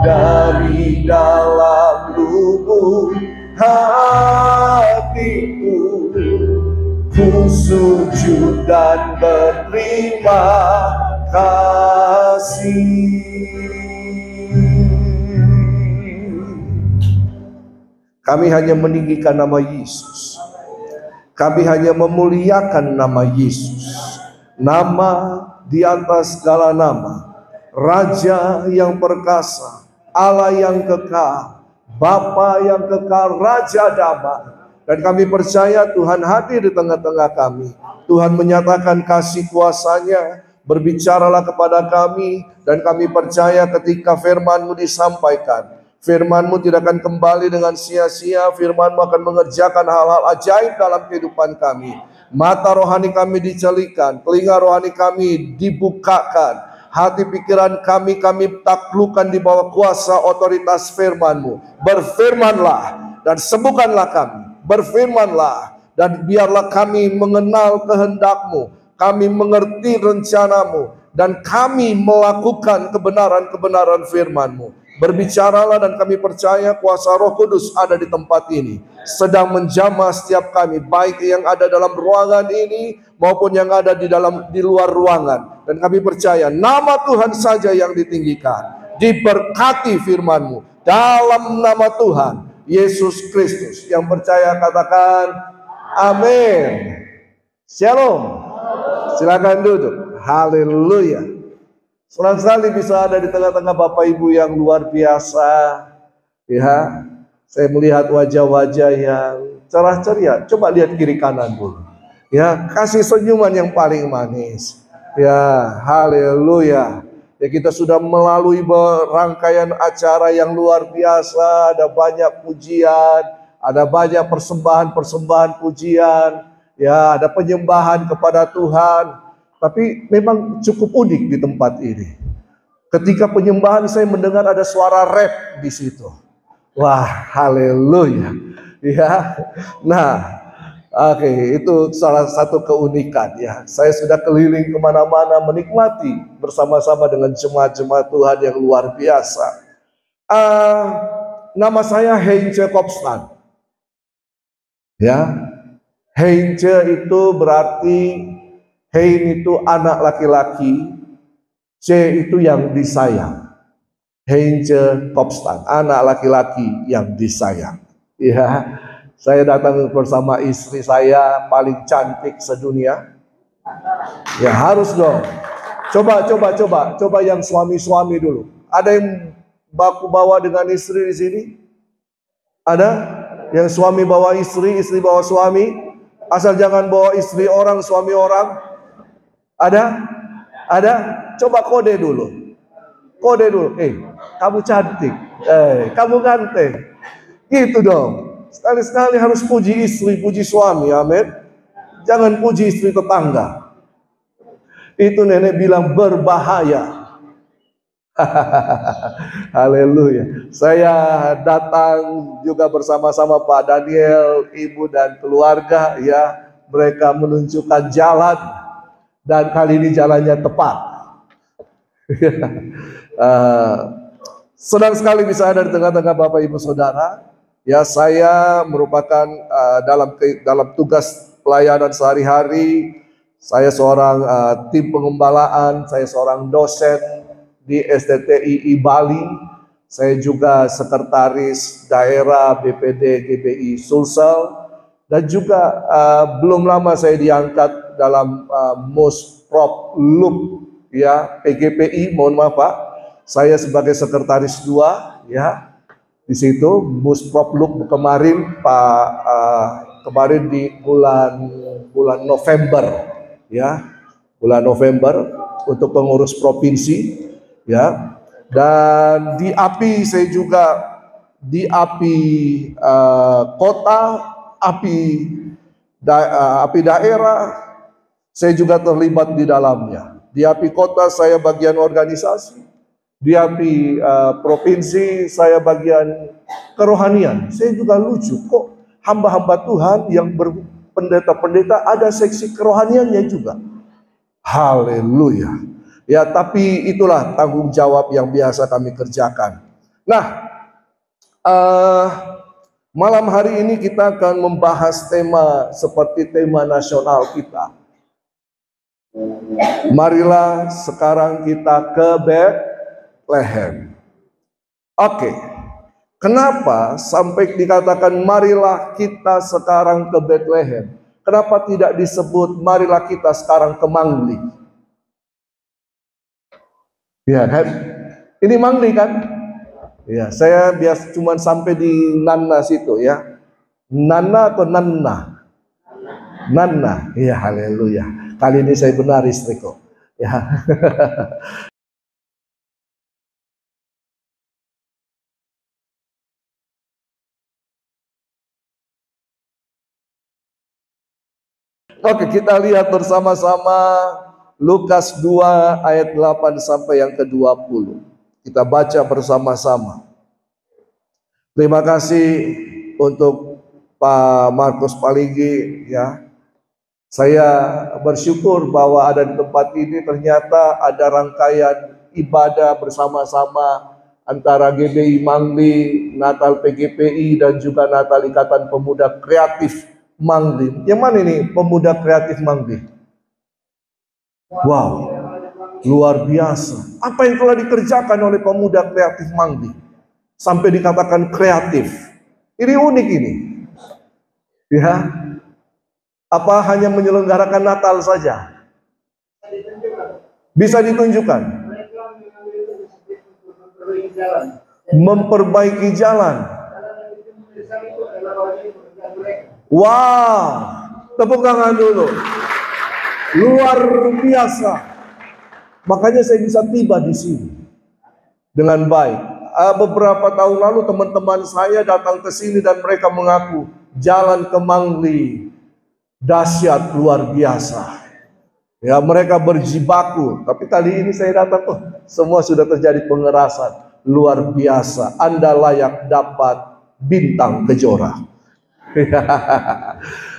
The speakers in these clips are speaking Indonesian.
dari dalam lubuk hatiku, ku sujud dan berterima kasih. Kami hanya meninggikan nama Yesus. Kami hanya memuliakan nama Yesus, nama di atas segala nama, Raja yang perkasa, Allah yang kekal, Bapa yang kekal, Raja damai. Dan kami percaya Tuhan hadir di tengah-tengah kami. Tuhan menyatakan kasih kuasa-Nya, berbicaralah kepada kami, dan kami percaya ketika firman-Mu disampaikan, firman-Mu tidak akan kembali dengan sia-sia. Firman-Mu akan mengerjakan hal-hal ajaib dalam kehidupan kami. Mata rohani kami dicelikan, telinga rohani kami dibukakan, hati pikiran kami taklukkan di bawah kuasa otoritas firman-Mu. Berfirmanlah dan sembuhkanlah kami. Berfirmanlah dan biarlah kami mengenal kehendak-Mu, kami mengerti rencana-Mu, dan kami melakukan kebenaran-kebenaran firman-Mu. Berbicaralah dan kami percaya kuasa Roh Kudus ada di tempat ini, sedang menjamah setiap kami, baik yang ada dalam ruangan ini maupun yang ada di luar ruangan. Dan kami percaya nama Tuhan saja yang ditinggikan. Diberkati firman-Mu dalam nama Tuhan Yesus Kristus. Yang percaya katakan amin. Shalom. Silakan duduk. Haleluya. Senang sekali bisa ada di tengah-tengah Bapak Ibu yang luar biasa. Ya, saya melihat wajah-wajah yang cerah ceria. Coba lihat kiri kanan dulu. Ya, kasih senyuman yang paling manis. Ya, haleluya. Ya, kita sudah melalui rangkaian acara yang luar biasa. Ada banyak pujian, ada banyak persembahan pujian. Ya, ada penyembahan kepada Tuhan. Tapi memang cukup unik di tempat ini. Ketika penyembahan saya mendengar ada suara rap di situ. Wah, haleluya. Ya. Nah, oke, itu salah satu keunikan ya. Saya sudah keliling kemana-mana menikmati bersama-sama dengan jemaat-jemaat Tuhan yang luar biasa. Nama saya Heinze Kopstan. Ya, Heinze itu berarti Hein itu anak laki-laki, C itu yang disayang. Heinze Kopstan, anak laki-laki yang disayang. Ya, saya datang bersama istri saya paling cantik sedunia. Ya harus dong. Coba yang suami-suami dulu. Ada yang baku bawa dengan istri di sini? Ada? Yang suami bawa istri, istri bawa suami? Asal jangan bawa istri orang, suami orang. Ada? Ada? Coba kode dulu. Kode dulu. Kamu cantik. Kamu ganteng. Gitu dong. Sekali-sekali harus puji istri, puji suami. Amin. Jangan puji istri tetangga. Itu nenek bilang berbahaya. Haleluya. Saya datang juga bersama-sama Pak Daniel, ibu dan keluarga. Ya, mereka menunjukkan jalan. Dan kali ini jalannya tepat. Senang sekali bisa ada di tengah-tengah Bapak Ibu Saudara. Ya, saya merupakan dalam tugas pelayanan sehari-hari. Saya seorang tim pengembalaan, saya seorang dosen di STTII Bali. Saya juga sekretaris daerah BPD GBI Sulsel. Dan juga belum lama saya diangkat dalam Musprop Loop ya PGPI, mohon maaf Pak, saya sebagai sekretaris 2 ya di situ Musprop Loop kemarin Pak, kemarin di bulan November ya, bulan November untuk pengurus provinsi ya. Dan di API saya juga di API kota, API daerah. Saya juga terlibat di dalamnya. Di API kota saya bagian organisasi. Di API provinsi saya bagian kerohanian. Saya juga lucu kok hamba-hamba Tuhan yang berpendeta-pendeta ada seksi kerohaniannya juga. Haleluya. Ya, tapi itulah tanggung jawab yang biasa kami kerjakan. Nah, malam hari ini kita akan membahas tema seperti tema nasional kita. Marilah sekarang kita ke Bethlehem. Oke, kenapa sampai dikatakan marilah kita sekarang ke Bethlehem? Kenapa tidak disebut marilah kita sekarang ke Mangli? Ya kan? Ini Mangli kan? Ya, saya biasa cuman sampai di Nana situ ya. Nana atau Nanna? Nana. Iya, haleluya. Kali ini saya benar istriku. Ya. Oke, kita lihat bersama-sama Lukas 2 ayat 8 sampai yang ke-20. Kita baca bersama-sama. Terima kasih untuk Pak Markus Paligi ya. Saya bersyukur bahwa ada di tempat ini ternyata ada rangkaian ibadah bersama-sama antara GBI Mangli, Natal PGPI dan juga Natal Ikatan Pemuda Kreatif Mangli. Yang mana ini Pemuda Kreatif Mangli? Wow, luar biasa. Apa yang telah dikerjakan oleh Pemuda Kreatif Mangli sampai dikatakan kreatif. Ini unik ini. Ya. Apa hanya menyelenggarakan Natal saja? Bisa ditunjukkan. Memperbaiki jalan. Wow, tepuk tangan dulu. Luar biasa. Makanya saya bisa tiba di sini dengan baik. Beberapa tahun lalu teman-teman saya datang ke sini dan mereka mengaku jalan ke Mangli dahsyat luar biasa. Ya, mereka berjibaku. Tapi kali ini saya datang, semua sudah terjadi pengerasan luar biasa. Anda layak dapat bintang kejora.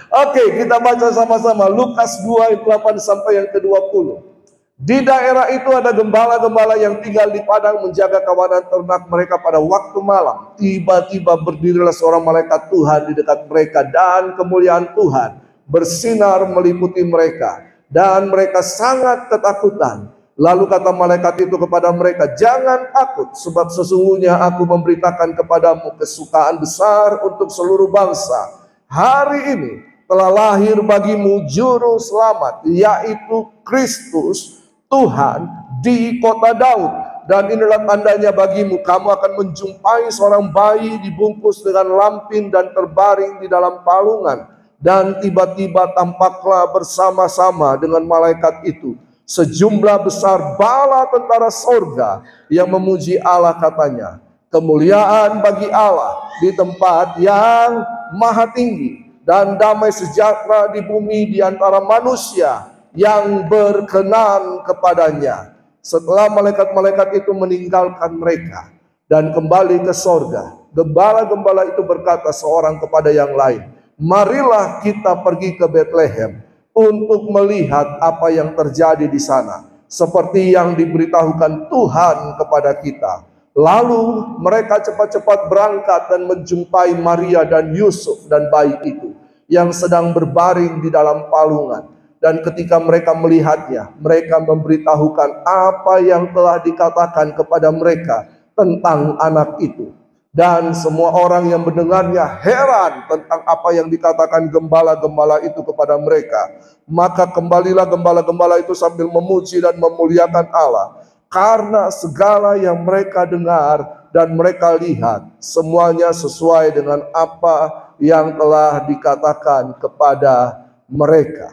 Oke, kita baca sama-sama Lukas 2 ayat 8 sampai yang ke-20. Di daerah itu ada gembala-gembala yang tinggal di padang menjaga kawanan ternak mereka pada waktu malam. Tiba-tiba berdirilah seorang malaikat Tuhan di dekat mereka dan kemuliaan Tuhan bersinar meliputi mereka dan mereka sangat ketakutan. Lalu kata malaikat itu kepada mereka, jangan takut sebab sesungguhnya aku memberitakan kepadamu kesukaan besar untuk seluruh bangsa. Hari ini telah lahir bagimu juru selamat, yaitu Kristus Tuhan di kota Daud. Dan inilah tandanya bagimu, kamu akan menjumpai seorang bayi dibungkus dengan lampin dan terbaring di dalam palungan. Dan tiba-tiba tampaklah bersama-sama dengan malaikat itu sejumlah besar bala tentara sorga yang memuji Allah, katanya, kemuliaan bagi Allah di tempat yang maha tinggi dan damai sejahtera di bumi di antara manusia yang berkenan kepadanya. Setelah malaikat-malaikat itu meninggalkan mereka dan kembali ke sorga, gembala-gembala itu berkata seorang kepada yang lain, marilah kita pergi ke Bethlehem untuk melihat apa yang terjadi di sana, seperti yang diberitahukan Tuhan kepada kita. Lalu mereka cepat-cepat berangkat dan menjumpai Maria dan Yusuf dan bayi itu yang sedang berbaring di dalam palungan. Dan ketika mereka melihatnya, mereka memberitahukan apa yang telah dikatakan kepada mereka tentang anak itu. Dan semua orang yang mendengarnya heran tentang apa yang dikatakan gembala-gembala itu kepada mereka. Maka kembalilah gembala-gembala itu sambil memuji dan memuliakan Allah, karena segala yang mereka dengar dan mereka lihat, semuanya sesuai dengan apa yang telah dikatakan kepada mereka.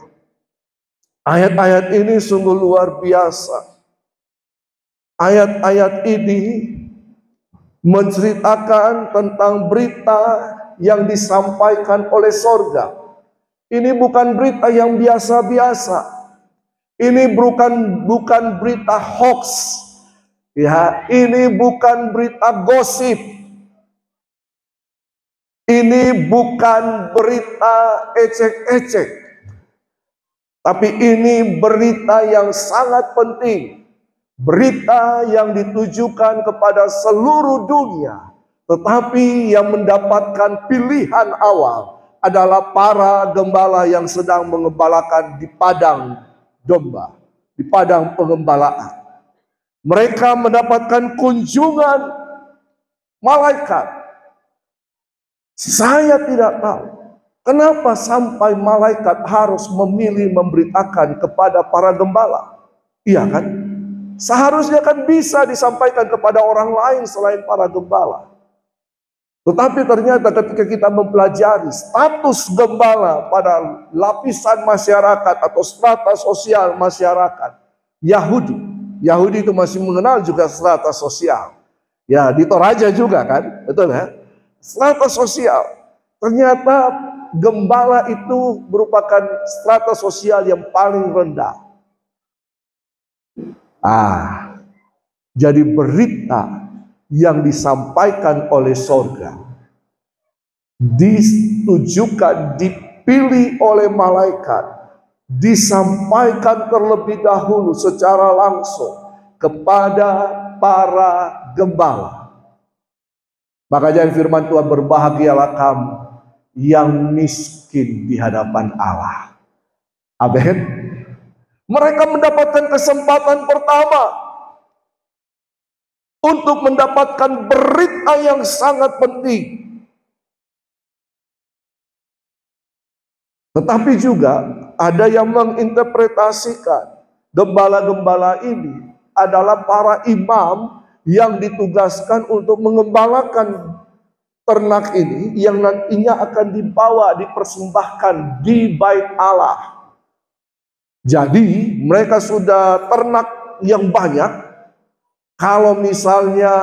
Ayat-ayat ini sungguh luar biasa. Ayat-ayat ini menceritakan tentang berita yang disampaikan oleh sorga. Ini bukan berita yang biasa-biasa. Ini bukan berita hoax. Ya, ini bukan berita gosip. Ini bukan berita ecek-ecek. Tapi ini berita yang sangat penting berita yang ditujukan kepada seluruh dunia, tetapi yang mendapatkan pilihan awal adalah para gembala yang sedang mengembalakan di padang domba, di padang pengembalaan. Mereka mendapatkan kunjungan malaikat. Saya tidak tahu kenapa sampai malaikat harus memilih memberitakan kepada para gembala. Iya kan? Seharusnya kan bisa disampaikan kepada orang lain selain para gembala. Tetapi ternyata ketika kita mempelajari status gembala pada lapisan masyarakat atau strata sosial masyarakat Yahudi. Yahudi itu masih mengenal juga strata sosial. Ya, di Toraja juga kan, betul ya? Strata sosial. Ternyata gembala itu merupakan strata sosial yang paling rendah. Jadi berita yang disampaikan oleh sorga ditujukan, dipilih oleh malaikat, disampaikan terlebih dahulu secara langsung kepada para gembala. Makanya firman Tuhan, berbahagialah kamu yang miskin di hadapan Allah. Amin. Mereka mendapatkan kesempatan pertama untuk mendapatkan berita yang sangat penting. Tetapi juga ada yang menginterpretasikan gembala-gembala ini adalah para imam yang ditugaskan untuk mengembalakan ternak ini yang nantinya akan dibawa, dipersembahkan di bait Allah. Jadi mereka sudah ternak yang banyak. Kalau misalnya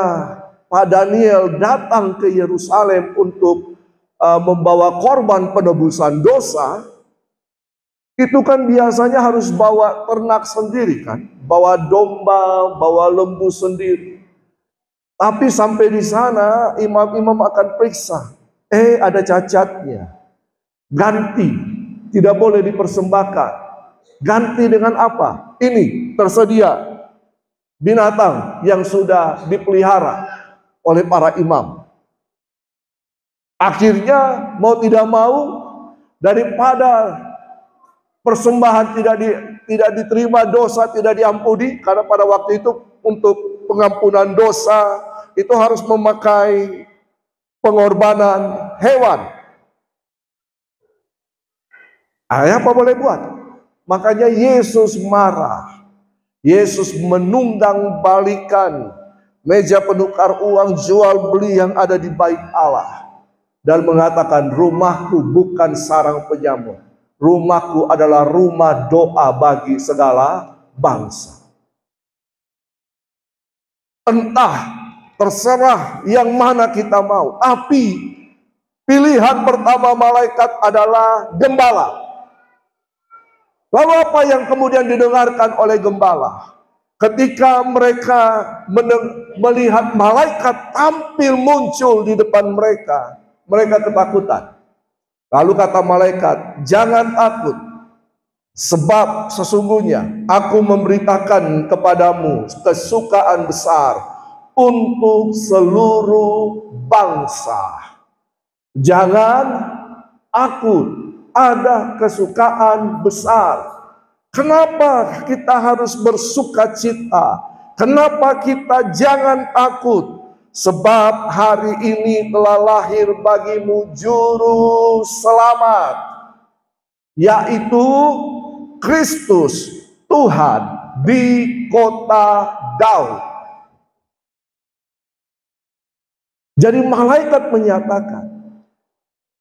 Pak Daniel datang ke Yerusalem untuk membawa korban penebusan dosa, itu kan biasanya harus bawa ternak sendiri kan, bawa domba, bawa lembu sendiri. Tapi sampai di sana imam-imam akan periksa, ada cacatnya, ganti, tidak boleh dipersembahkan. Ganti dengan apa? Ini tersedia binatang yang sudah dipelihara oleh para imam. Akhirnya mau tidak mau, daripada persembahan tidak diterima, dosa tidak diampuni, karena pada waktu itu untuk pengampunan dosa itu harus memakai pengorbanan hewan. Apa boleh buat? Makanya Yesus marah. Yesus menunggang balikan meja penukar uang jual beli yang ada di bait Allah dan mengatakan, rumahku bukan sarang penyamun, rumahku adalah rumah doa bagi segala bangsa. Entah, terserah yang mana kita mau, tapi pilihan pertama malaikat adalah gembala. Lalu apa yang kemudian didengarkan oleh gembala? Ketika mereka melihat malaikat tampil muncul di depan mereka, mereka ketakutan. Lalu kata malaikat, jangan takut, sebab sesungguhnya aku memberitakan kepadamu kesukaan besar untuk seluruh bangsa. Jangan takut. Ada kesukaan besar. Kenapa kita harus bersuka cita? Kenapa kita jangan takut? Sebab hari ini telah lahir bagimu juru selamat, yaitu Kristus Tuhan di kota Daud. Jadi malaikat menyatakan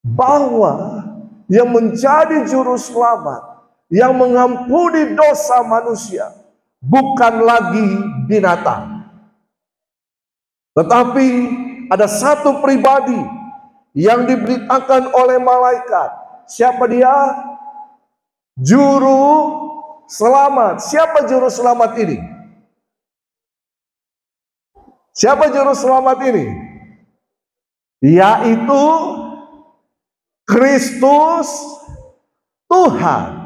bahwa yang menjadi juru selamat, yang mengampuni dosa manusia, bukan lagi binatang, tetapi ada satu pribadi yang diberitakan oleh malaikat. Siapa dia? Juru selamat. Siapa juru selamat ini? Siapa juru selamat ini? Yaitu Kristus Tuhan.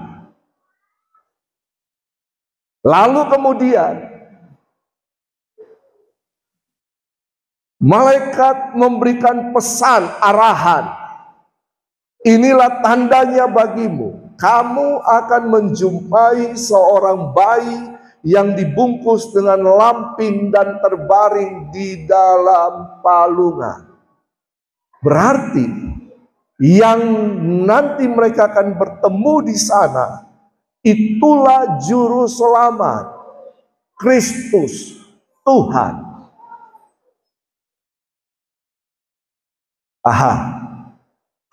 Lalu kemudian Malaikat memberikan pesan, arahan. Inilah tandanya bagimu. Kamu akan menjumpai seorang bayi yang dibungkus dengan lampin dan terbaring di dalam palungan. Berarti yang nanti mereka akan bertemu di sana, itulah juru selamat, Kristus, Tuhan.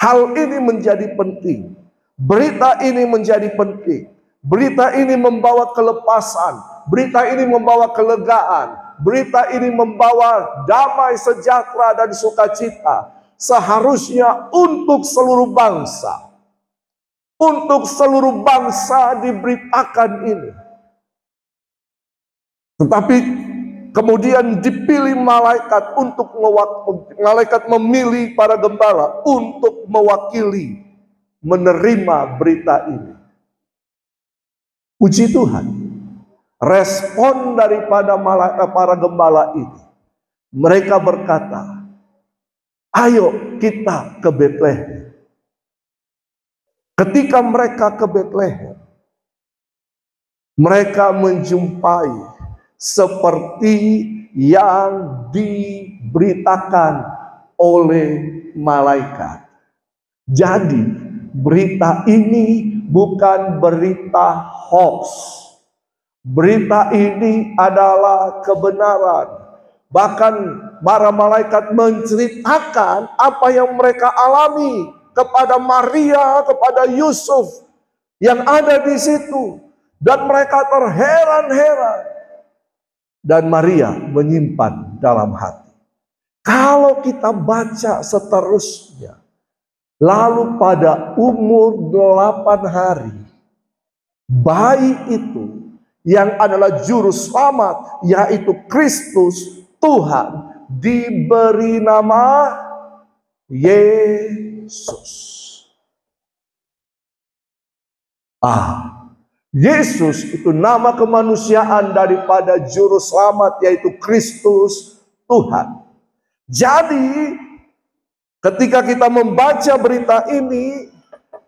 Hal ini menjadi penting. Berita ini menjadi penting. Berita ini membawa kelepasan. Berita ini membawa kelegaan. Berita ini membawa damai, sejahtera, dan sukacita. Seharusnya untuk seluruh bangsa. Untuk seluruh bangsa diberitakan ini. Tetapi kemudian dipilih malaikat untuk malaikat memilih para gembala untuk mewakili menerima berita ini. Puji Tuhan, respon daripada para gembala ini, mereka berkata, ayo kita ke Betlehem. Ketika mereka ke Betlehem, mereka menjumpai seperti yang diberitakan oleh malaikat. Jadi berita ini bukan berita hoax. Berita ini adalah kebenaran. Bahkan para malaikat menceritakan apa yang mereka alami kepada Maria, kepada Yusuf yang ada di situ. Dan mereka terheran-heran. Dan Maria menyimpan dalam hati. Kalau kita baca seterusnya, lalu pada umur 8 hari, bayi itu yang adalah juru selamat, yaitu Kristus Tuhan, diberi nama Yesus. Yesus itu nama kemanusiaan daripada juru selamat, yaitu Kristus Tuhan. Jadi ketika kita membaca berita ini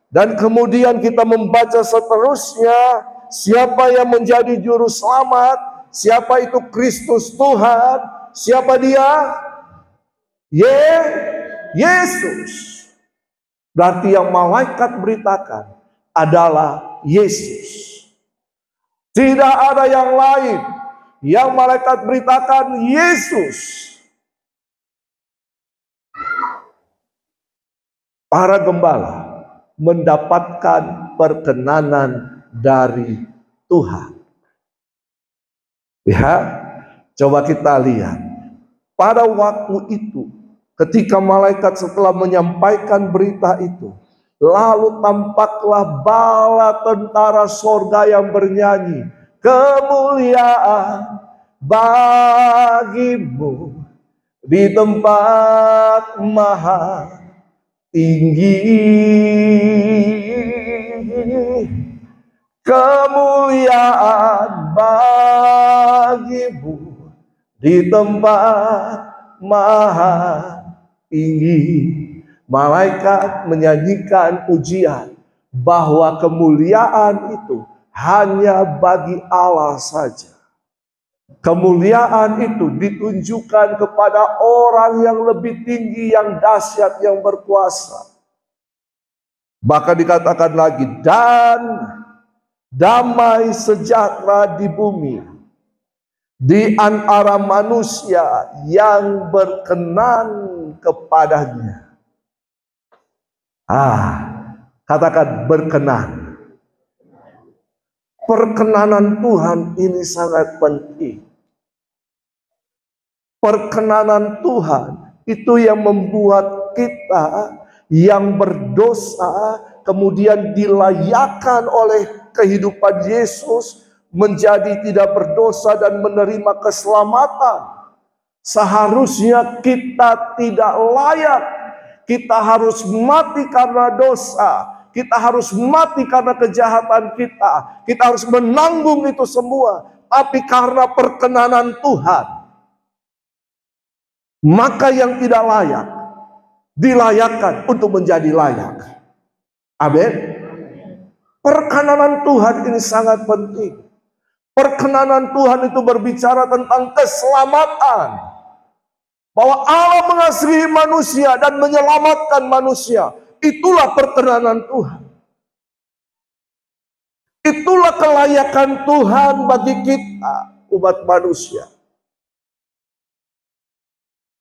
dan kemudian kita membaca seterusnya, siapa yang menjadi juru selamat, siapa itu Kristus Tuhan, siapa dia? Yesus. Berarti yang malaikat beritakan adalah Yesus. Tidak ada yang lain. Yang malaikat beritakan Yesus. Para gembala mendapatkan perkenanan dari Tuhan. Ya, coba kita lihat. Pada waktu itu, ketika malaikat setelah menyampaikan berita itu, lalu tampaklah bala tentara sorga yang bernyanyi, kemuliaan bagimu di tempat maha tinggi. Kemuliaan bagimu di tempat maha tinggi. Malaikat menyanyikan pujian bahwa kemuliaan itu hanya bagi Allah saja. Kemuliaan itu ditunjukkan kepada orang yang lebih tinggi, yang dahsyat, yang berkuasa. Bahkan dikatakan lagi, dan damai sejahtera di bumi di antara manusia yang berkenan kepadanya. Katakan berkenan. Perkenanan Tuhan ini sangat penting. Perkenanan Tuhan itu yang membuat kita yang berdosa kemudian dilayakkan oleh kehidupan Yesus menjadi tidak berdosa dan menerima keselamatan. Seharusnya kita tidak layak. Kita harus mati karena dosa. Kita harus mati karena kejahatan kita. Kita harus menanggung itu semua. Tapi karena perkenanan Tuhan, maka yang tidak layak dilayakkan untuk menjadi layak. Amin. Perkenanan Tuhan ini sangat penting. Perkenanan Tuhan itu berbicara tentang keselamatan. Bahwa Allah mengasihi manusia dan menyelamatkan manusia. Itulah perkenanan Tuhan. Itulah kelayakan Tuhan bagi kita, umat manusia.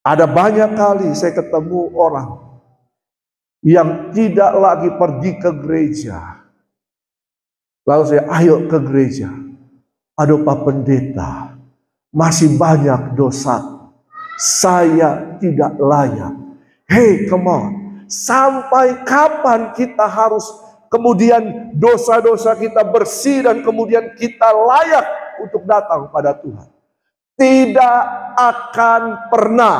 Ada banyak kali saya ketemu orang yang tidak lagi pergi ke gereja. Lalu saya, ayo ke gereja. Aduh Pak Pendeta, masih banyak dosa. Saya tidak layak. Hey, come on. Sampai kapan kita harus kemudian dosa-dosa kita bersih dan kemudian kita layak untuk datang pada Tuhan? Tidak akan pernah.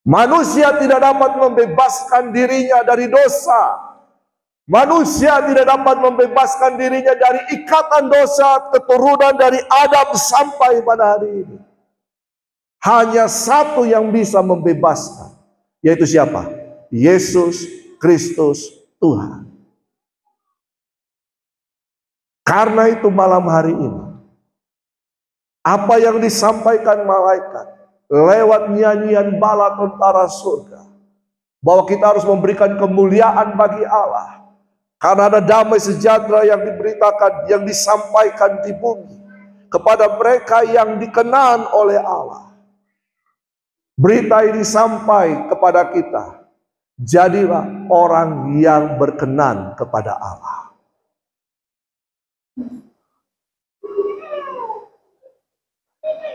Manusia tidak dapat membebaskan dirinya dari dosa. Manusia tidak dapat membebaskan dirinya dari ikatan dosa keturunan dari Adam sampai pada hari ini. Hanya satu yang bisa membebaskan, yaitu siapa? Yesus Kristus Tuhan. Karena itu malam hari ini, apa yang disampaikan malaikat lewat nyanyian bala tentara surga, bahwa kita harus memberikan kemuliaan bagi Allah, karena ada damai sejahtera yang diberitakan, yang disampaikan di bumi kepada mereka yang dikenan oleh Allah. Berita ini sampai kepada kita. Jadilah orang yang berkenan kepada Allah.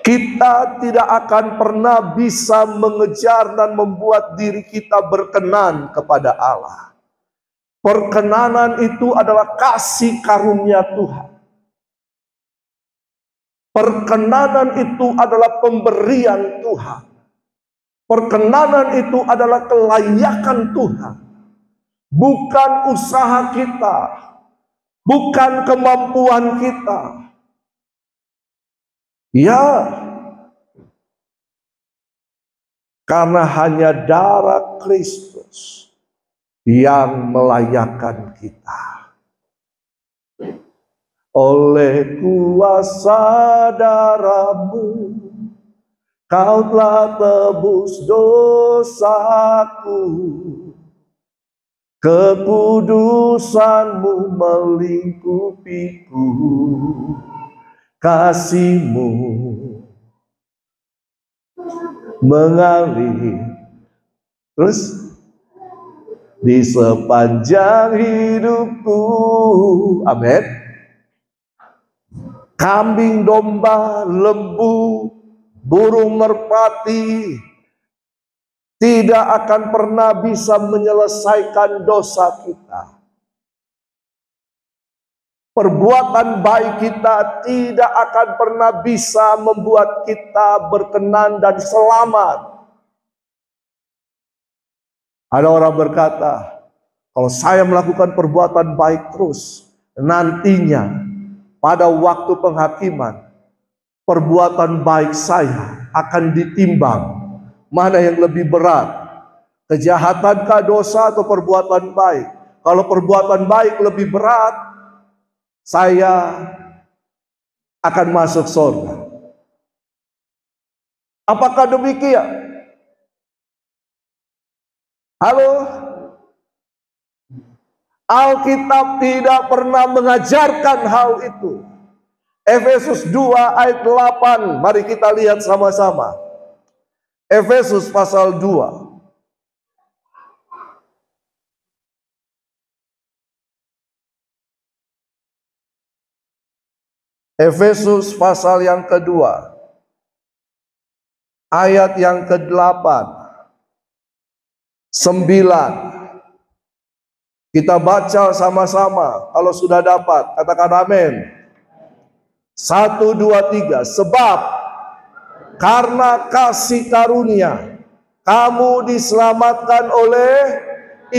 Kita tidak akan pernah bisa mengejar dan membuat diri kita berkenan kepada Allah. Perkenanan itu adalah kasih karunia Tuhan. Perkenanan itu adalah pemberian Tuhan. Perkenanan itu adalah kelayakan Tuhan. Bukan usaha kita. Bukan kemampuan kita. Ya. Karena hanya darah Kristus yang melayakkan kita. Oleh kuasa darah-Mu, Kau telah tebus dosaku, kekudusan-Mu melingkupiku, kasih-Mu mengalir terus di sepanjang hidupku. Amin. Kambing, domba, lembu, burung merpati tidak akan pernah bisa menyelesaikan dosa kita. Perbuatan baik kita tidak akan pernah bisa membuat kita berkenan dan selamat. Ada orang berkata, kalau saya melakukan perbuatan baik terus, nantinya pada waktu penghakiman, perbuatan baik saya akan ditimbang. Mana yang lebih berat? Kejahatankah dosa atau perbuatan baik? Kalau perbuatan baik lebih berat, saya akan masuk surga. Apakah demikian? Halo? Alkitab tidak pernah mengajarkan hal itu. Efesus 2 ayat 8, mari kita lihat sama-sama. Efesus pasal 2. Efesus pasal yang kedua, ayat yang ke-8, 9. Kita baca sama-sama. Kalau sudah dapat, katakan amin. 1, 2, 3. Sebab karena kasih karunia kamu diselamatkan oleh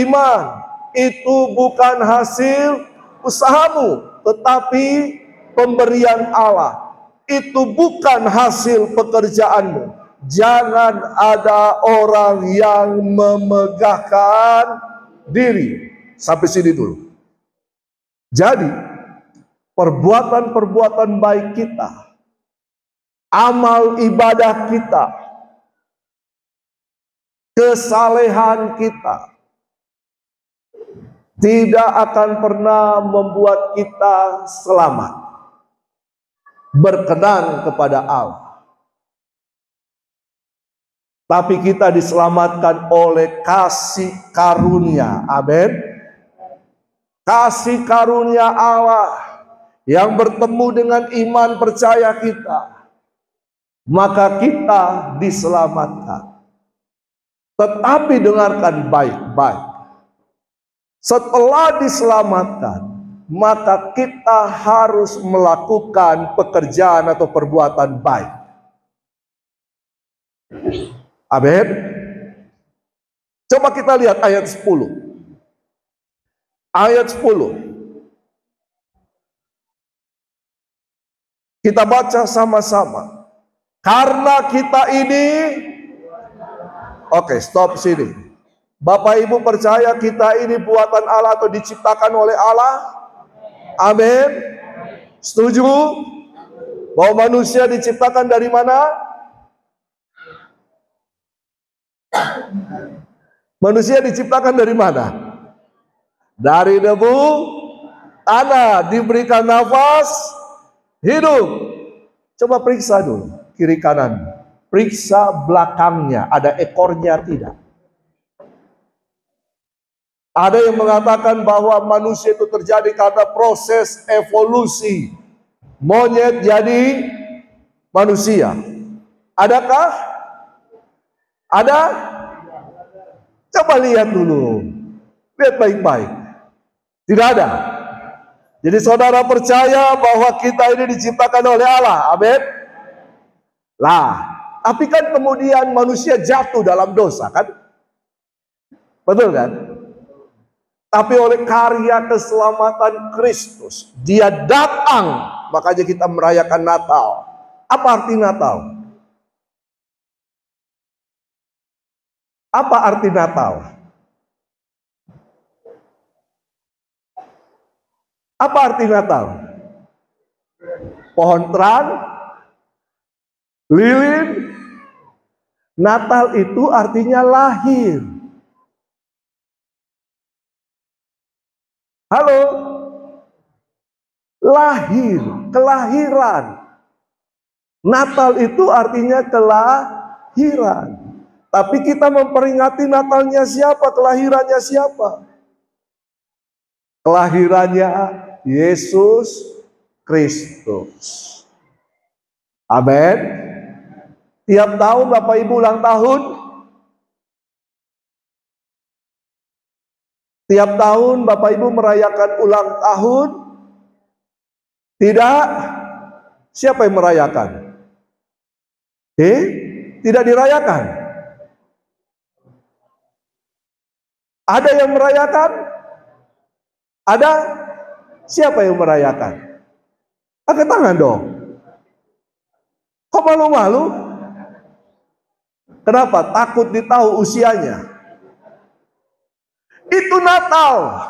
iman. Itu bukan hasil usahamu, tetapi pemberian Allah. itu bukan hasil pekerjaanmu. Jangan ada orang yang memegahkan diri. Sampai sini dulu. Jadi, perbuatan-perbuatan baik kita, amal ibadah kita, kesalehan kita, tidak akan pernah membuat kita selamat, berkenan kepada Allah. Tapi kita diselamatkan oleh kasih karunia. Amin. Kasih karunia Allah yang bertemu dengan iman percaya kita, maka kita diselamatkan. Tetapi dengarkan baik-baik. Setelah diselamatkan, maka kita harus melakukan pekerjaan atau perbuatan baik. Amin. Coba kita lihat ayat 10. Ayat 10. Kita baca sama-sama. Karena kita ini, oke, stop sini. Bapak Ibu percaya kita ini buatan Allah atau diciptakan oleh Allah? Amin. Setuju? Bahwa manusia diciptakan dari mana? Manusia diciptakan dari mana? Dari debu tanah, diberikan nafas hidup. Coba periksa dulu kiri kanan. Periksa belakangnya, ada ekornya tidak? Ada yang mengatakan bahwa manusia itu terjadi karena proses evolusi. Monyet jadi manusia. Adakah? Ada? Coba lihat dulu. Lihat baik-baik. Tidak ada. Jadi saudara percaya bahwa kita ini diciptakan oleh Allah. Amin. Lah, tapi kan kemudian manusia jatuh dalam dosa, kan? Betul kan? Tapi oleh karya keselamatan Kristus, Dia datang, makanya kita merayakan Natal. Apa arti Natal? Apa arti Natal? Apa arti Natal? Pohon terang, lilin. Natal itu artinya lahir. Halo? Lahir, kelahiran. Natal itu artinya kelahiran. Tapi kita memperingati Natalnya siapa? Kelahirannya siapa? Kelahirannya Yesus Kristus. Amin. Tiap tahun Bapak Ibu ulang tahun. Tiap tahun Bapak Ibu merayakan ulang tahun. Tidak. Siapa yang merayakan? Tidak dirayakan. Ada yang merayakan? Ada? Siapa yang merayakan? Angkat tangan dong. Kok malu-malu? Kenapa? Takut ditahu usianya. Itu Natal.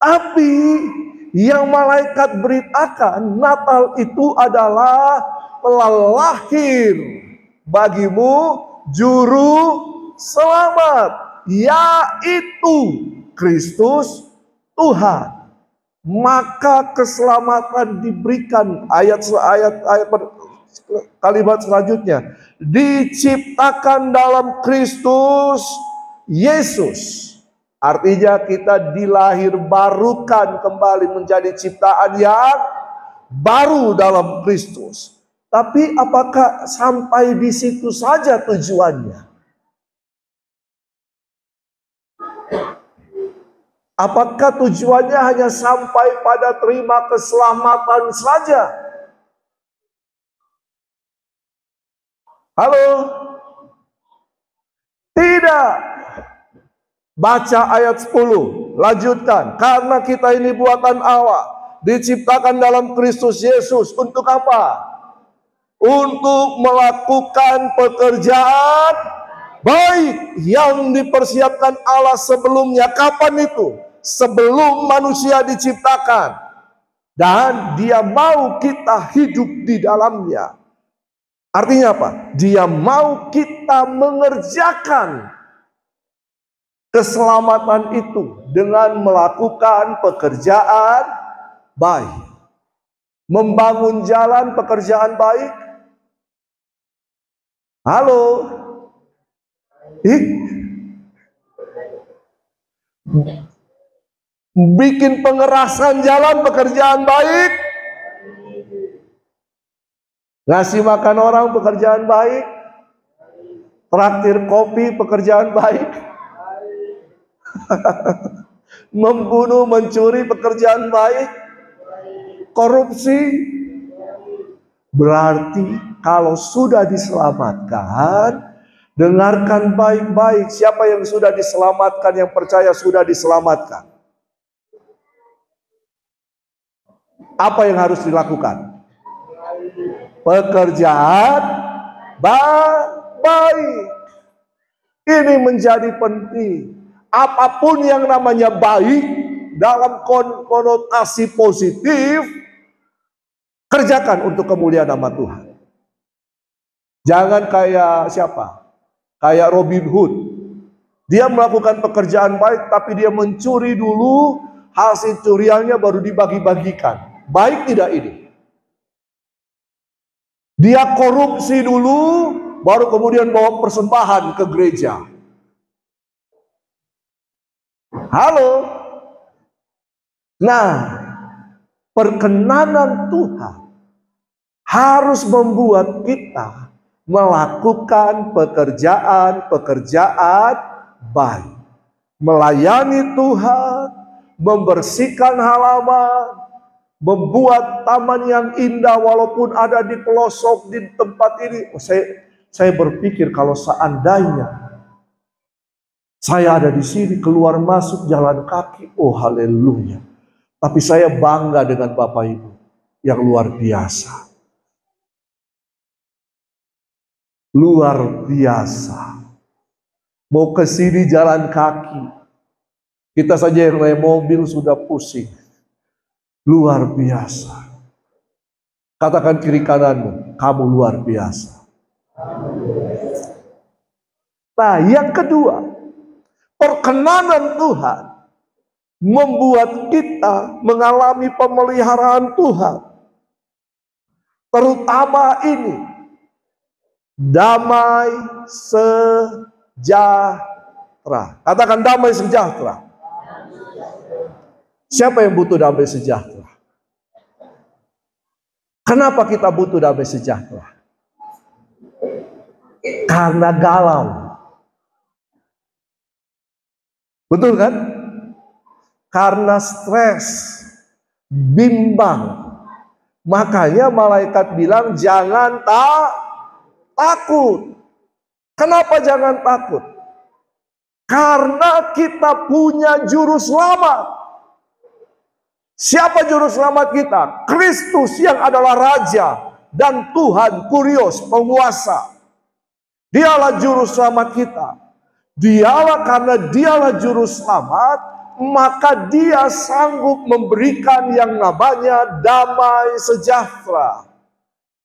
Tapi yang malaikat beritakan, Natal itu adalah telah lahir bagimu juru selamat, yaitu Kristus Tuhan. Maka keselamatan diberikan, kalimat selanjutnya, diciptakan dalam Kristus Yesus. Artinya kita dilahir barukan kembali menjadi ciptaan yang baru dalam Kristus. Tapi apakah sampai di situ saja tujuannya? Apakah tujuannya hanya sampai pada terima keselamatan saja? Halo? Tidak. Baca ayat 10. Lanjutkan. Karena kita ini buatan Allah, diciptakan dalam Kristus Yesus untuk apa? Untuk melakukan pekerjaan baik yang dipersiapkan Allah sebelumnya. Kapan itu? Sebelum manusia diciptakan. Dan Dia mau kita hidup di dalamnya. Artinya apa? Dia mau kita mengerjakan keselamatan itu dengan melakukan pekerjaan baik. Membangun jalan pekerjaan baik. Halo? Bikin pengerasan jalan pekerjaan baik. Ngasih makan orang pekerjaan baik. Traktir kopi pekerjaan baik. Membunuh, mencuri pekerjaan baik. Korupsi. Berarti kalau sudah diselamatkan, dengarkan baik-baik. Siapa yang sudah diselamatkan, yang percaya sudah diselamatkan? Apa yang harus dilakukan? Pekerjaan baik. Ini menjadi penting. Apapun yang namanya baik dalam konotasi positif, kerjakan untuk kemuliaan nama Tuhan. Jangan kayak siapa? Kayak Robin Hood. Dia melakukan pekerjaan baik, tapi dia mencuri dulu, hasil curiannya baru dibagi-bagikan. Baik tidak ini? Dia korupsi dulu, baru kemudian bawa persembahan ke gereja. Halo? Nah, perkenanan Tuhan harus membuat kita melakukan pekerjaan baik. Melayani Tuhan, membersihkan halaman, membuat taman yang indah walaupun ada di pelosok di tempat ini. Saya berpikir kalau seandainya saya ada di sini, keluar masuk jalan kaki, oh haleluya. Tapi saya bangga dengan Bapak Ibu yang luar biasa. Luar biasa. Mau ke sini jalan kaki. Kita saja yang naik mobil sudah pusing. Luar biasa. Katakan kiri kananmu, kamu luar biasa. Nah, yang kedua, perkenanan Tuhan membuat kita mengalami pemeliharaan Tuhan. Terutama ini, damai sejahtera. Katakan damai sejahtera. Siapa yang butuh damai sejahtera? Kenapa kita butuh damai sejahtera? Karena galau. Betul kan? Karena stres, bimbang. Makanya malaikat bilang jangan takut. Kenapa jangan takut? Karena kita punya juru selamat. Siapa juru selamat kita? Kristus yang adalah Raja dan Tuhan Kurios, penguasa. Dialah juru selamat kita. Karena dialah juru selamat, maka dia sanggup memberikan yang namanya damai sejahtera.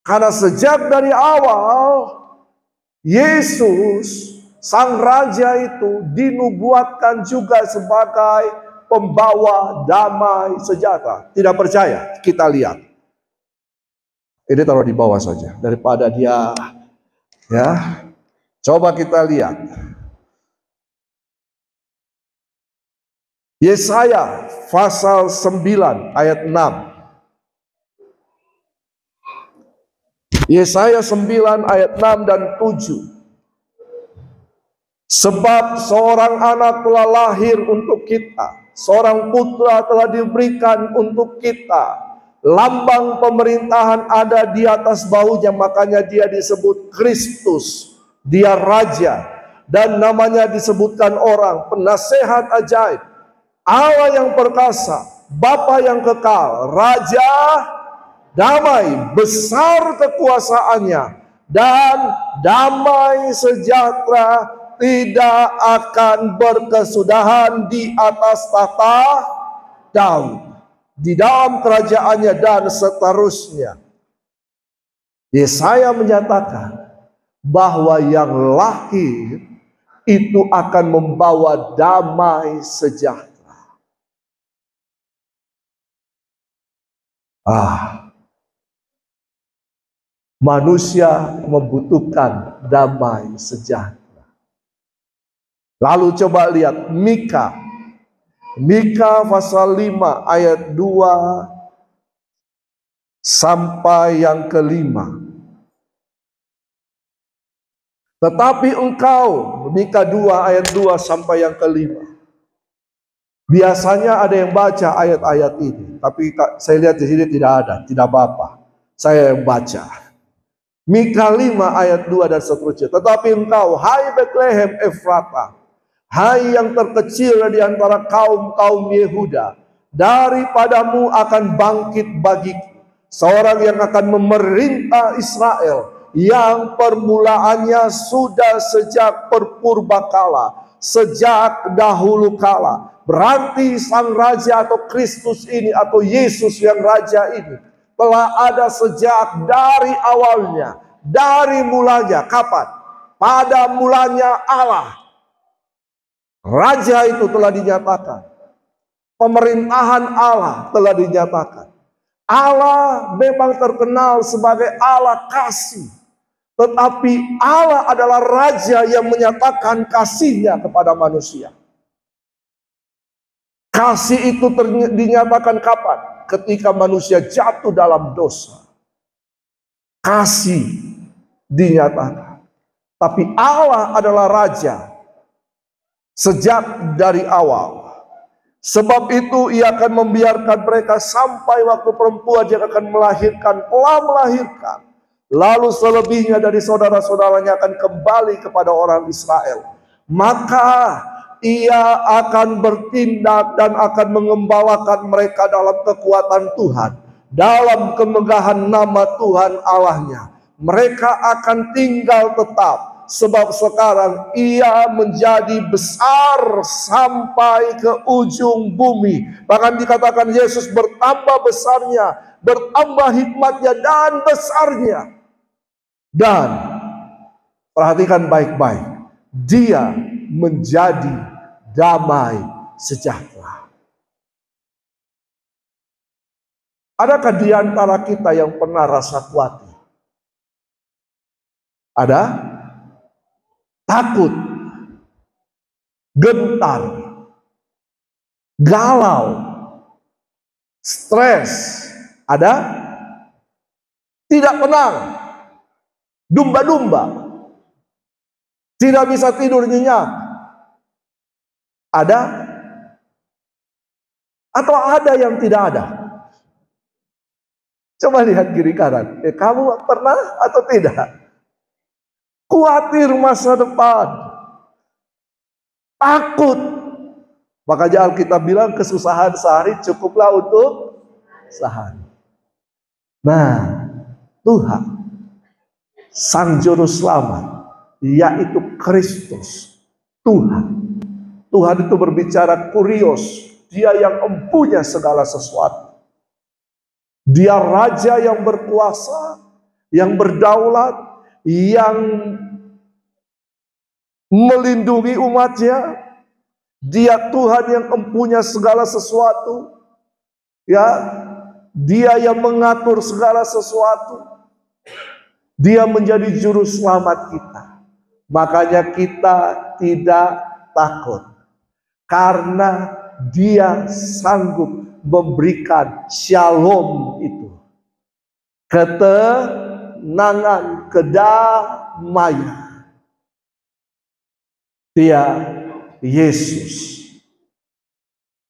Karena sejak dari awal, Yesus, Sang Raja itu dinubuatkan juga sebagai pembawa damai sejahtera. Tidak percaya? Kita lihat. Ini taruh di bawah saja. Daripada dia, ya. Coba kita lihat. Yesaya pasal 9 ayat 6. Yesaya 9 ayat 6 dan 7. Sebab seorang anak telah lahir untuk kita, seorang putra telah diberikan untuk kita. Lambang pemerintahan ada di atas bahunya, makanya dia disebut Kristus. Dia Raja dan namanya disebutkan orang, penasehat ajaib, Allah yang perkasa, Bapa yang kekal, Raja damai, besar kekuasaannya, dan damai sejahtera tidak akan berkesudahan di atas tahta Daud, di dalam kerajaannya dan seterusnya. Yesaya menyatakan bahwa yang lahir itu akan membawa damai sejahtera. Manusia membutuhkan damai sejahtera. Lalu coba lihat Mika. Mika pasal 5 ayat 2 sampai yang kelima. Tetapi engkau, Mika 2 ayat 2 sampai yang kelima. Biasanya ada yang baca ayat-ayat ini, tapi saya lihat di sini tidak ada, tidak apa-apa. Saya yang baca. Mika 5 ayat 2 dan seterusnya. Tetapi engkau, hai Betlehem Efrata, hai yang terkecil di antara kaum-kaum Yehuda, daripadamu akan bangkit bagiku seorang yang akan memerintah Israel, yang permulaannya sudah sejak perpurbakala, sejak dahulu kala. Berarti sang raja atau Kristus ini atau Yesus yang raja ini telah ada sejak dari awalnya, dari mulanya. Kapan? Pada mulanya Allah. Raja itu telah dinyatakan. Pemerintahan Allah telah dinyatakan. Allah memang terkenal sebagai Allah kasih. Tetapi Allah adalah raja yang menyatakan kasihnya kepada manusia. Kasih itu dinyatakan kapan? Ketika manusia jatuh dalam dosa. Kasih dinyatakan. Tapi Allah adalah raja sejak dari awal. Sebab itu ia akan membiarkan mereka sampai waktu perempuan yang akan melahirkan telah melahirkan. Lalu selebihnya dari saudara-saudaranya akan kembali kepada orang Israel. Maka ia akan bertindak dan akan mengembalakan mereka dalam kekuatan Tuhan, dalam kemegahan nama Tuhan Allahnya. Mereka akan tinggal tetap, sebab sekarang ia menjadi besar sampai ke ujung bumi. Bahkan dikatakan Yesus bertambah besarnya, bertambah hikmatnya dan besarnya. Dan perhatikan baik-baik, dia menjadi damai sejahtera. Adakah di antara kita yang pernah rasa khawatir? Ada? Takut, gentar, galau, stres, ada? Tidak tenang, dumba-dumba, tidak bisa tidur nyenyak. Ada? Atau ada yang tidak ada? Coba lihat kiri kanan. Kamu pernah atau tidak? Khawatir masa depan. Takut. Makanya Alkitab bilang kesusahan sehari cukuplah untuk sehari. Nah, Tuhan, Sang Juru Selamat, yaitu Kristus, Tuhan. Tuhan itu berbicara kurios. Dia yang empunya segala sesuatu. Dia raja yang berkuasa, yang berdaulat, yang melindungi umatnya. Dia Tuhan yang empunya segala sesuatu. Ya, dia yang mengatur segala sesuatu. Dia menjadi juru selamat kita. Makanya kita tidak takut. Karena dia sanggup memberikan shalom itu. Ketenangan, kedamaian. Dia Yesus.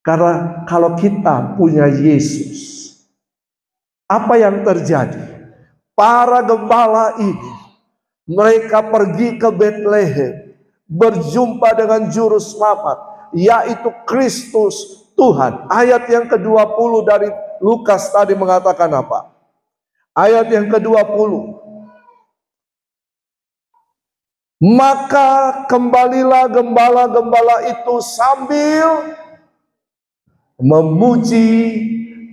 Karena kalau kita punya Yesus, apa yang terjadi? Para gembala ini, mereka pergi ke Betlehem, berjumpa dengan juru selamat, yaitu Kristus, Tuhan. Ayat yang ke-20 dari Lukas tadi mengatakan apa? Ayat yang ke-20. Maka kembalilah gembala-gembala itu sambil memuji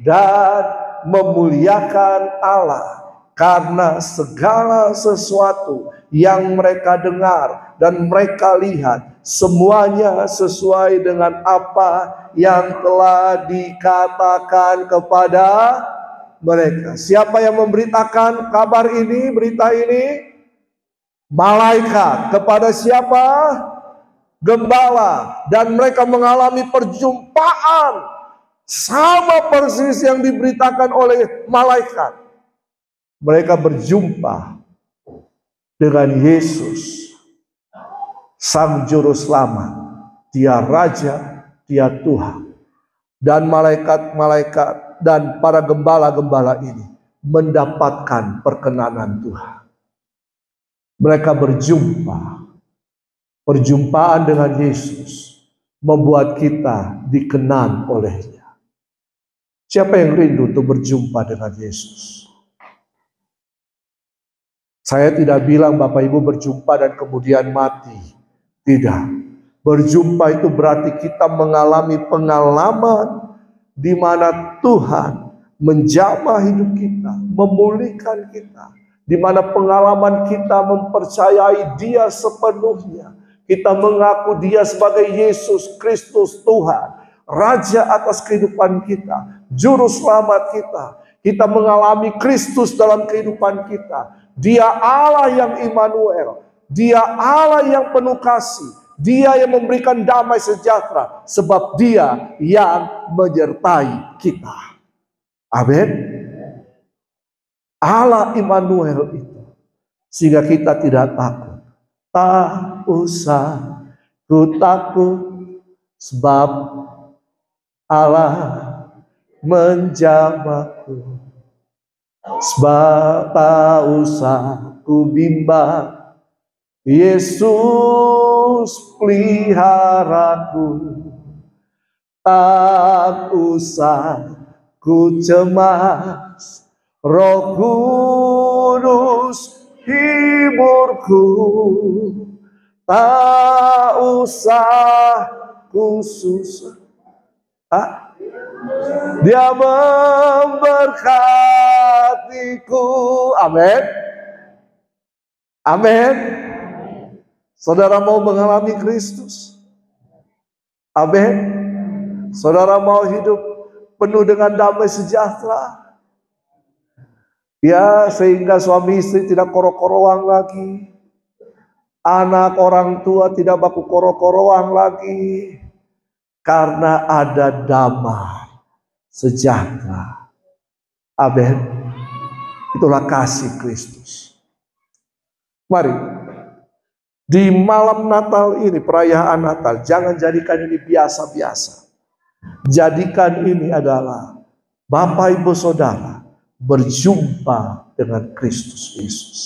dan memuliakan Allah karena segala sesuatu yang mereka dengar dan mereka lihat semuanya sesuai dengan apa yang telah dikatakan kepada mereka. Siapa yang memberitakan kabar ini, berita ini? Malaikat. Kepada siapa? Gembala. Dan mereka mengalami perjumpaan sama persis yang diberitakan oleh malaikat. Mereka berjumpa dengan Yesus, Sang Juru Selamat. Dia Raja, Dia Tuhan. Dan malaikat-malaikat dan para gembala-gembala ini mendapatkan perkenanan Tuhan. Mereka berjumpa. Perjumpaan dengan Yesus membuat kita dikenal olehnya. Siapa yang rindu untuk berjumpa dengan Yesus? Saya tidak bilang Bapak Ibu berjumpa dan kemudian mati. Tidak. Berjumpa itu berarti kita mengalami pengalaman di mana Tuhan menjamah hidup kita, memulihkan kita. Di mana pengalaman kita mempercayai Dia sepenuhnya. Kita mengaku Dia sebagai Yesus Kristus Tuhan, Raja atas kehidupan kita, Juru Selamat kita. Kita mengalami Kristus dalam kehidupan kita. Dia Allah yang Immanuel. Dia Allah yang penuh kasih. Dia yang memberikan damai sejahtera. Sebab Dia yang menyertai kita. Amin. Allah Immanuel itu. Sehingga kita tidak takut. Tak usah ku takut. Sebab Allah menjamaku. Sebab tak usah ku bimbang. Yesus peliharaku. Tak usah ku cemas. Roh Kudus hiburku, tak usah ku susah. Dia memberkatiku. Amin. Amin. Saudara mau mengalami Kristus? Amin. Saudara mau hidup penuh dengan damai sejahtera? Ya, sehingga suami istri tidak koro-koroan lagi. Anak orang tua tidak baku koro-koroan lagi. Karena ada damai sejahtera. Amin. Itulah kasih Kristus. Mari, di malam Natal ini, perayaan Natal, jangan jadikan ini biasa-biasa. Jadikan ini adalah Bapak Ibu Saudara berjumpa dengan Kristus Yesus,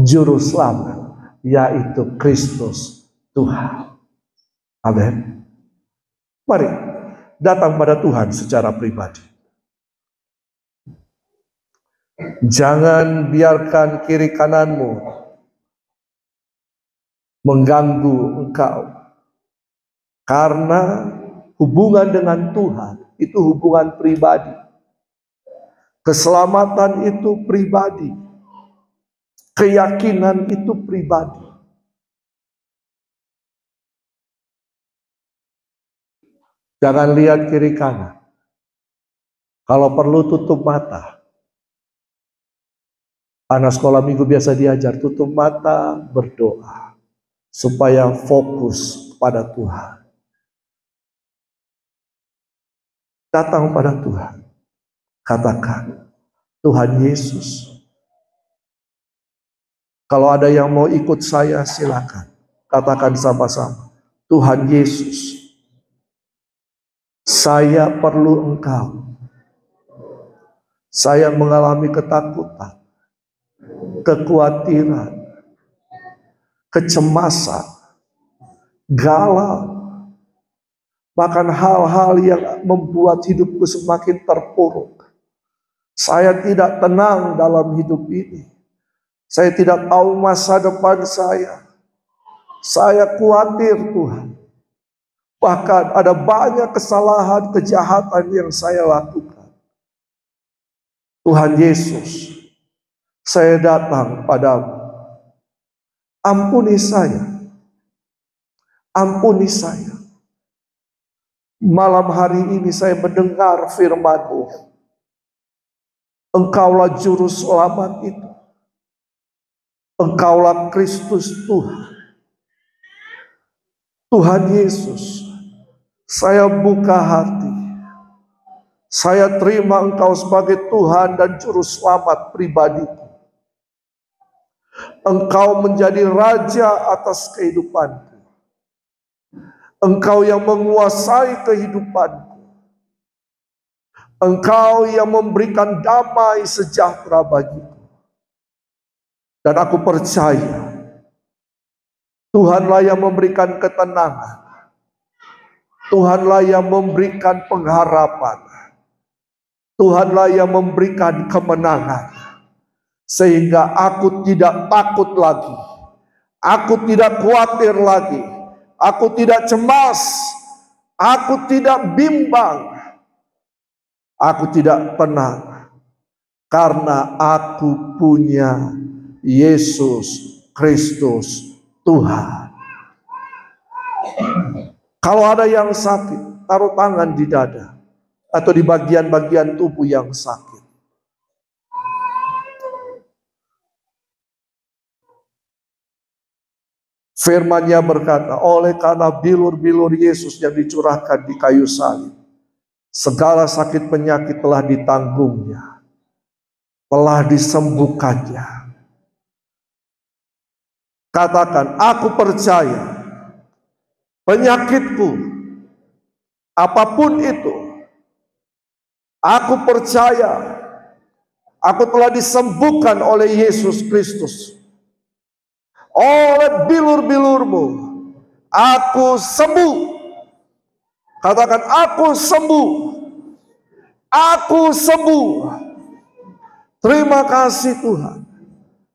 Juru Selamat, yaitu Kristus Tuhan. Amin. Mari datang pada Tuhan secara pribadi. Jangan biarkan kiri kananmu mengganggu engkau. Karena hubungan dengan Tuhan itu hubungan pribadi. Keselamatan itu pribadi. Keyakinan itu pribadi. Jangan lihat kiri kanan. Kalau perlu tutup mata. Anak sekolah minggu biasa diajar, tutup mata, berdoa. Supaya fokus pada Tuhan. Datang pada Tuhan. Katakan, Tuhan Yesus. Kalau ada yang mau ikut saya, silakan. Katakan sama-sama, Tuhan Yesus, saya perlu Engkau. Saya mengalami ketakutan, kekhawatiran, kecemasan, galau, bahkan hal-hal yang membuat hidupku semakin terpuruk. Saya tidak tenang dalam hidup ini. Saya tidak tahu masa depan saya. Saya khawatir Tuhan. Bahkan ada banyak kesalahan, kejahatan yang saya lakukan. Tuhan Yesus, saya datang padamu. Ampuni saya. Ampuni saya. Malam hari ini saya mendengar firman-Mu. Engkaulah juru selamat itu. Engkaulah Kristus Tuhan. Tuhan Yesus, saya buka hati. Saya terima Engkau sebagai Tuhan dan juru selamat pribadiku. Engkau menjadi raja atas kehidupanku. Engkau yang menguasai kehidupanku. Engkau yang memberikan damai sejahtera bagiku. Dan aku percaya Tuhanlah yang memberikan ketenangan. Tuhanlah yang memberikan pengharapan. Tuhanlah yang memberikan kemenangan. Sehingga aku tidak takut lagi. Aku tidak khawatir lagi. Aku tidak cemas. Aku tidak bimbang. Aku tidak tenang. Karena aku punya Yesus Kristus Tuhan. Kalau ada yang sakit, taruh tangan di dada atau di bagian-bagian tubuh yang sakit. Firman-Nya berkata, oleh karena bilur-bilur Yesus yang dicurahkan di kayu salib, segala sakit penyakit telah ditanggungnya, telah disembuhkannya. Katakan, aku percaya penyakitku, apapun itu, aku percaya aku telah disembuhkan oleh Yesus Kristus. Oleh bilur-bilur-Mu, aku sembuh. Katakan, aku sembuh. Aku sembuh. Terima kasih Tuhan.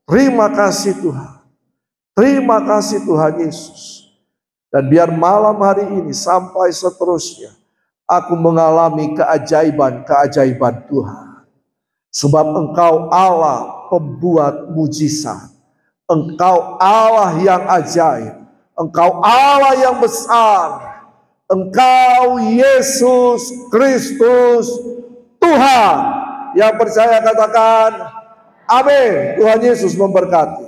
Terima kasih Tuhan. Terima kasih Tuhan Yesus. Dan biar malam hari ini sampai seterusnya aku mengalami keajaiban-keajaiban Tuhan. Sebab Engkau Allah pembuat mujizat. Engkau Allah yang ajaib. Engkau Allah yang besar. Engkau Yesus Kristus Tuhan. Yang percaya katakan amin. Tuhan Yesus memberkati.